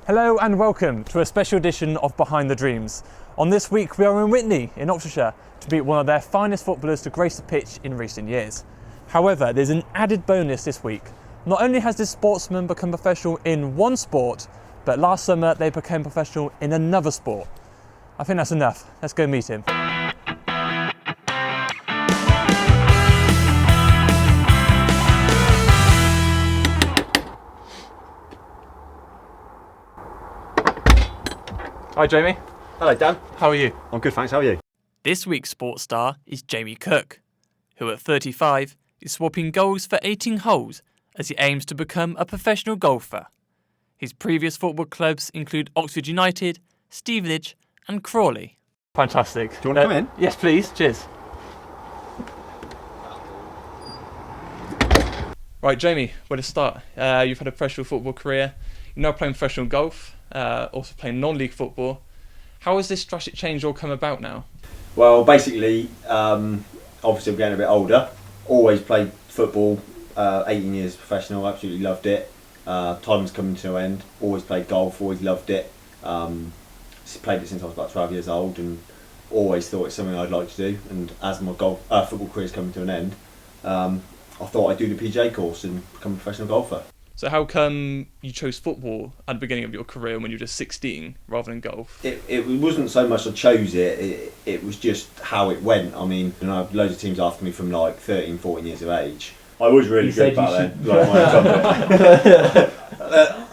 Hello and welcome to a special edition of Behind the Dreams. On this week we are in Witney in Oxfordshire to meet one of their finest footballers to grace the pitch in recent years. However, there's an added bonus this week. Not only has this sportsman become professional in one sport, but last summer they became professional in another sport. I think that's enough. Let's go meet him. Hi Jamie. Hello Dan. How are you? I'm good, thanks. How are you? This week's sports star is Jamie Cook, who at 35 is swapping goals for 18 holes as he aims to become a professional golfer. His previous football clubs include Oxford United, Stevenage and Crawley. Fantastic. Do you want to come in? Yes please, cheers. Right Jamie, where to start? You've had a professional football career, you're now playing professional golf, also playing non-league football. How has this drastic change all come about now? Well, basically, obviously I'm getting a bit older. Always played football, 18 years professional, absolutely loved it. Time's coming to an end. Always played golf, always loved it. Played it since I was about 12 years old and always thought it's something I'd like to do. And as my football career's coming to an end, I thought I'd do the PGA course and become a professional golfer. So how come you chose football at the beginning of your career when you were just 16 rather than golf? It wasn't so much I chose it, it was just how it went. I mean, I had loads of teams after me from like 13, 14 years of age. I was really good back then.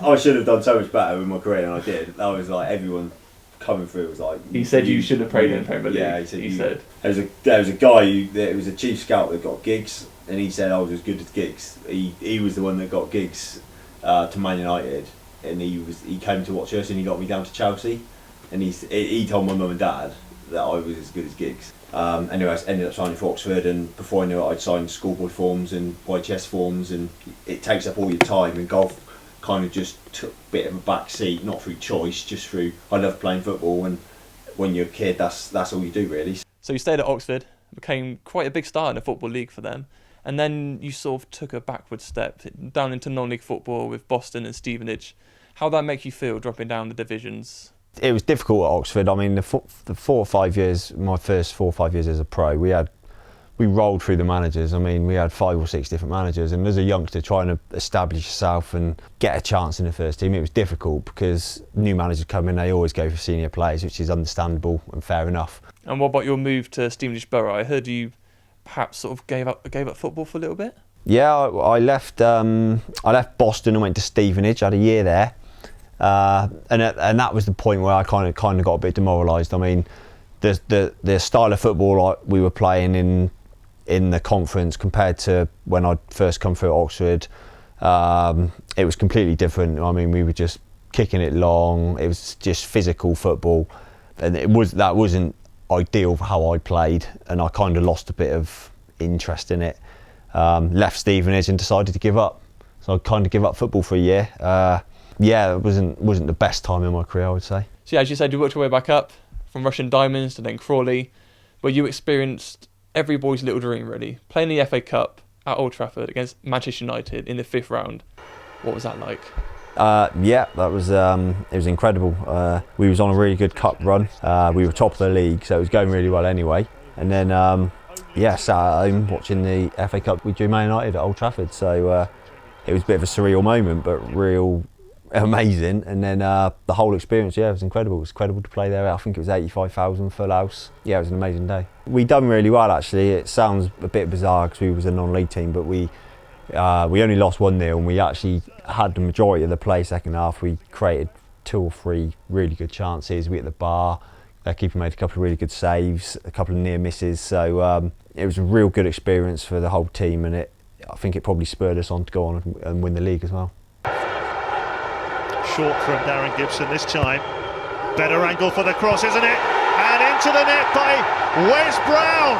I should have done so much better in my career than I did. That was like everyone coming through was like... He said you should have played in Premier League. Yeah, he said. There was a guy, it was a chief scout that got gigs. And he said I was as good as gigs. He was the one that got gigs to Man United, and he came to watch us, and he got me down to Chelsea, and he told my mum and dad that I was as good as gigs. Anyway, I ended up signing for Oxford, and before I knew it, I'd signed schoolboy forms and YTS forms, and it takes up all your time. And golf kind of just took a bit of a back seat, not through choice, just through I love playing football, and when you're a kid, that's all you do really. So you stayed at Oxford, became quite a big star in the Football League for them. And then you sort of took a backward step down into non-league football with Boston and Stevenage. How did that make you feel, dropping down the divisions? It was difficult at Oxford. I mean, the 4 or 5 years, my first 4 or 5 years as a pro, we rolled through the managers. I mean, we had 5 or 6 different managers, and as a youngster trying to establish yourself and get a chance in the first team, it was difficult because new managers come in, they always go for senior players, which is understandable and fair enough. And what about your move to Stevenage Borough? I heard you perhaps sort of gave up football for a little bit? Yeah, I left Boston and went to Stevenage. I had a year there, and that was the point where I kind of got a bit demoralised. I mean, the style of football we were playing in the conference compared to when I'd first come through Oxford, it was completely different. I mean, we were just kicking it long. It was just physical football, and that wasn't ideal for how I played, and I kind of lost a bit of interest in it. Left Stevenage and decided to give up. So I kind of give up football for a year. Yeah, it wasn't the best time in my career, I would say. So yeah, as you said, you worked your way back up from Russian Diamonds to then Crawley, where you experienced every boy's little dream really, playing the FA Cup at Old Trafford against Manchester United in the 5th round. What was that like? Yeah, that was it was incredible. We was on a really good cup run. We were top of the league, so it was going really well anyway. And then sat at home watching the FA Cup with Man United at Old Trafford. So it was a bit of a surreal moment, but real amazing. And then the whole experience, it was incredible. It was incredible to play there. I think it was 85,000 full house. Yeah, it was an amazing day. We done really well actually. It sounds a bit bizarre because we was a non-league team, but we only lost 1-0, and we actually had the majority of the play second half. We created 2 or 3 really good chances. We hit the bar. Our keeper made a couple of really good saves, a couple of near misses. So it was a real good experience for the whole team, and I think it probably spurred us on to go on and win the league as well. Short from Darren Gibson this time. Better angle for the cross, isn't it? And into the net by Wes Brown.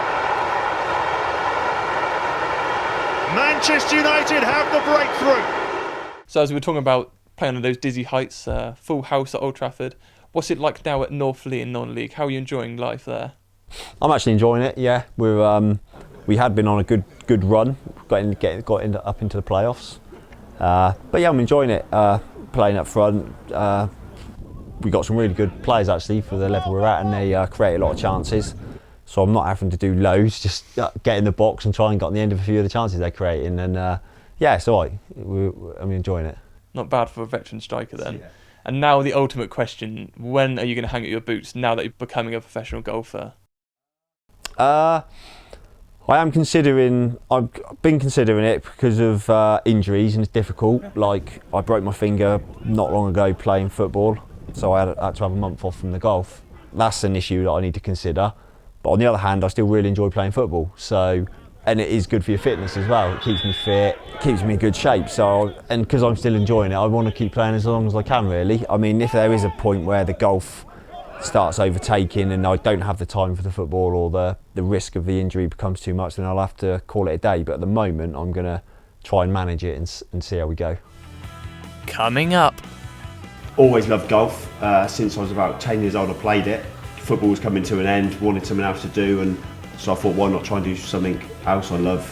Manchester United have the breakthrough. So as we were talking about playing on those dizzy heights, full house at Old Trafford, what's it like now at Northleigh in non-league? How are you enjoying life there? I'm actually enjoying it. Yeah, we had been on a good run, got up into the playoffs. But yeah, I'm enjoying it. Playing up front, we got some really good players actually for the level we're at, and they create a lot of chances. So I'm not having to do loads, just get in the box and try and get on the end of a few of the chances they're creating. And yeah, it's all right. I'm enjoying it. Not bad for a veteran striker then. Yeah. And now the ultimate question, when are you going to hang up your boots now that you're becoming a professional golfer? I've been considering it because of injuries, and it's difficult. Like, I broke my finger not long ago playing football, so I had to have a month off from the golf. That's an issue that I need to consider. But on the other hand, I still really enjoy playing football. So, and it is good for your fitness as well. It keeps me fit, keeps me in good shape. So, and because I'm still enjoying it, I want to keep playing as long as I can, really. I mean, if there is a point where the golf starts overtaking and I don't have the time for the football, or the risk of the injury becomes too much, then I'll have to call it a day. But at the moment, I'm going to try and manage it and see how we go. Coming up. Always loved golf. Since I was about 10 years old, I played it. Football was coming to an end, wanted something else to do, and so I thought, why not try and do something else I love.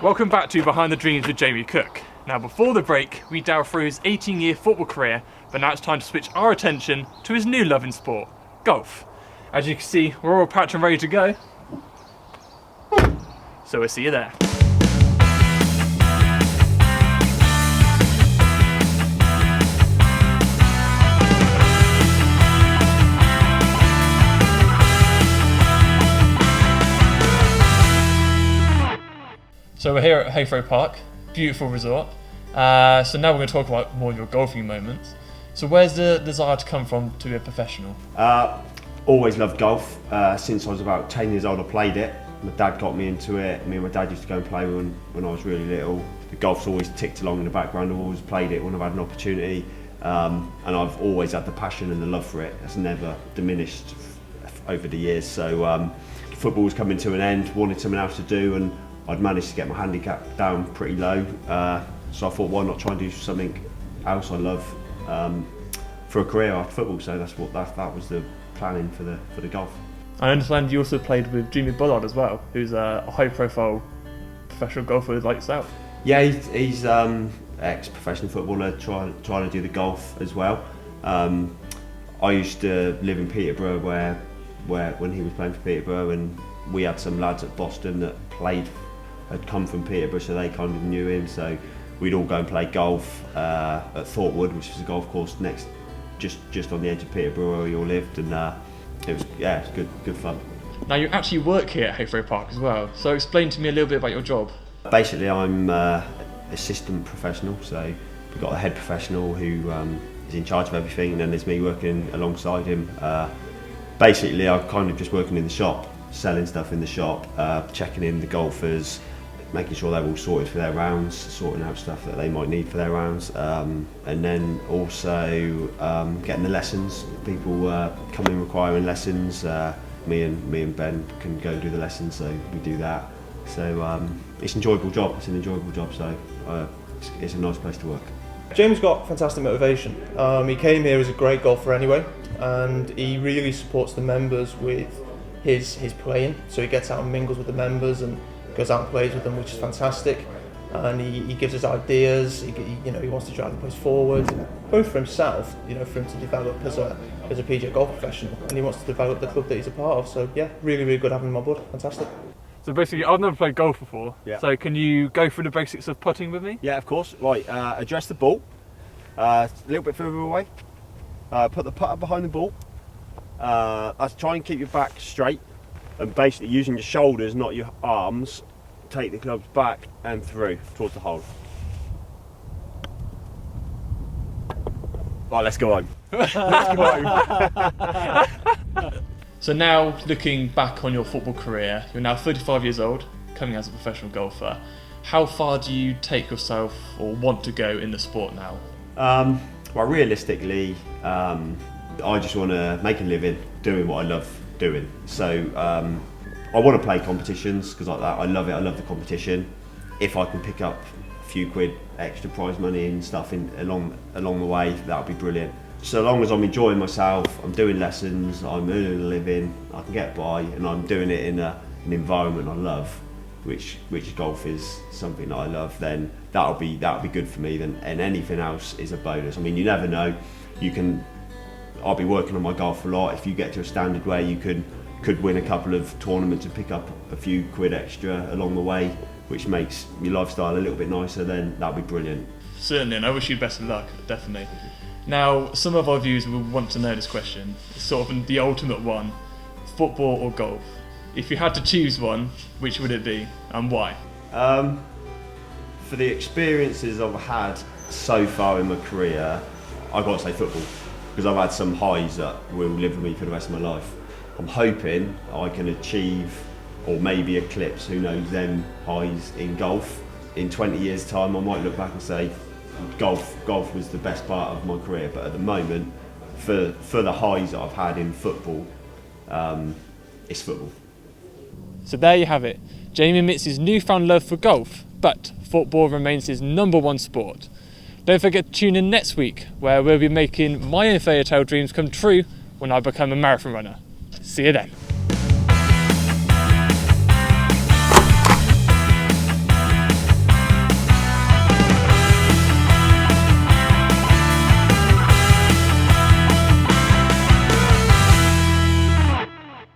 Welcome back to Behind the Dreams with Jamie Cook. Now, before the break, we delved through his 18-year football career, but now it's time to switch our attention to his new love in sport, golf. As you can see, we're all packed and ready to go. So we'll see you there. So we're here at Haythrow Park, beautiful resort. So now we're going to talk about more of your golfing moments. So where's the desire to come from to be a professional? Always loved golf. Since I was about 10 years old, I played it. My dad got me into it. Me and my dad used to go and play when I was really little. The golf's always ticked along in the background. I've always played it when I've had an opportunity. And I've always had the passion and the love for it. It's never diminished over the years. So football was coming to an end, wanted something else to do, and I'd managed to get my handicap down pretty low. So I thought, why not try and do something else I love for a career after football. So that was the planning for the golf. I understand you also played with Jimmy Bullard as well, who's a high-profile professional golfer like yourself. Yeah, he's ex-professional footballer trying to do the golf as well. I used to live in Peterborough where when he was playing for Peterborough, and we had some lads at Boston that had come from Peterborough, so they kind of knew him. So we'd all go and play golf at Thorpewood, which is a golf course just on the edge of Peterborough where we all lived, and it was good fun. Now you actually work here at Haythrow Park as well, so explain to me a little bit about your job. Basically, I'm assistant professional, so we've got a head professional who is in charge of everything, and then there's me working alongside him. Basically, I'm kind of just working in the shop, selling stuff in the shop, checking in the golfers, making sure they're all sorted for their rounds, sorting out stuff that they might need for their rounds, and then also getting the lessons. People come in requiring lessons. Me and Ben can go do the lessons, so we do that. So it's an enjoyable job. So it's a nice place to work. James got fantastic motivation. He came here as a great golfer anyway, and he really supports the members with his playing. So he gets out and mingles with the members and goes out and plays with them, which is fantastic. And he gives us ideas. He wants to drive the place forward, both for himself, for him to develop as a PGA golf professional, and he wants to develop the club that he's a part of. So yeah, really, really good having him on board. Fantastic. So basically, I've never played golf before. Yeah. So can you go through the basics of putting with me? Yeah, of course. Right, address the ball a little bit further away. Put the putter behind the ball. Let's try and keep your back straight, and basically using your shoulders, not your arms, take the clubs back and through towards the hole. Right, let's go home. So now, looking back on your football career, you're now 35 years old, coming as a professional golfer. How far do you take yourself or want to go in the sport now? Well, realistically, I just want to make a living doing what I love doing. So I want to play competitions because I love it. I love the competition. If I can pick up a few quid extra prize money and stuff along the way, that would be brilliant. so long as I'm enjoying myself, I'm doing lessons, I'm earning a living, I can get by, and I'm doing it in an environment I love, which golf is something that I love, then that'll be good for me. Then, and anything else is a bonus. I mean, you never know. I'll be working on my golf a lot. If you get to a standard where you could win a couple of tournaments and pick up a few quid extra along the way, which makes your lifestyle a little bit nicer, then that'll be brilliant. Certainly, and I wish you best of luck, definitely. Now, some of our viewers will want to know this question. It's sort of the ultimate one: football or golf? If you had to choose one, which would it be, and why? For the experiences I've had so far in my career, I've got to say football, because I've had some highs that will live with me for the rest of my life. I'm hoping I can achieve, or maybe eclipse, who knows, them highs in golf. In 20 years' time, I might look back and say, golf was the best part of my career. But at the moment, for the highs that I've had in football, it's football. So there you have it. Jamie admits his newfound love for golf, but football remains his number one sport. Don't forget to tune in next week, where we'll be making my own fairy tale dreams come true when I become a marathon runner. See you then.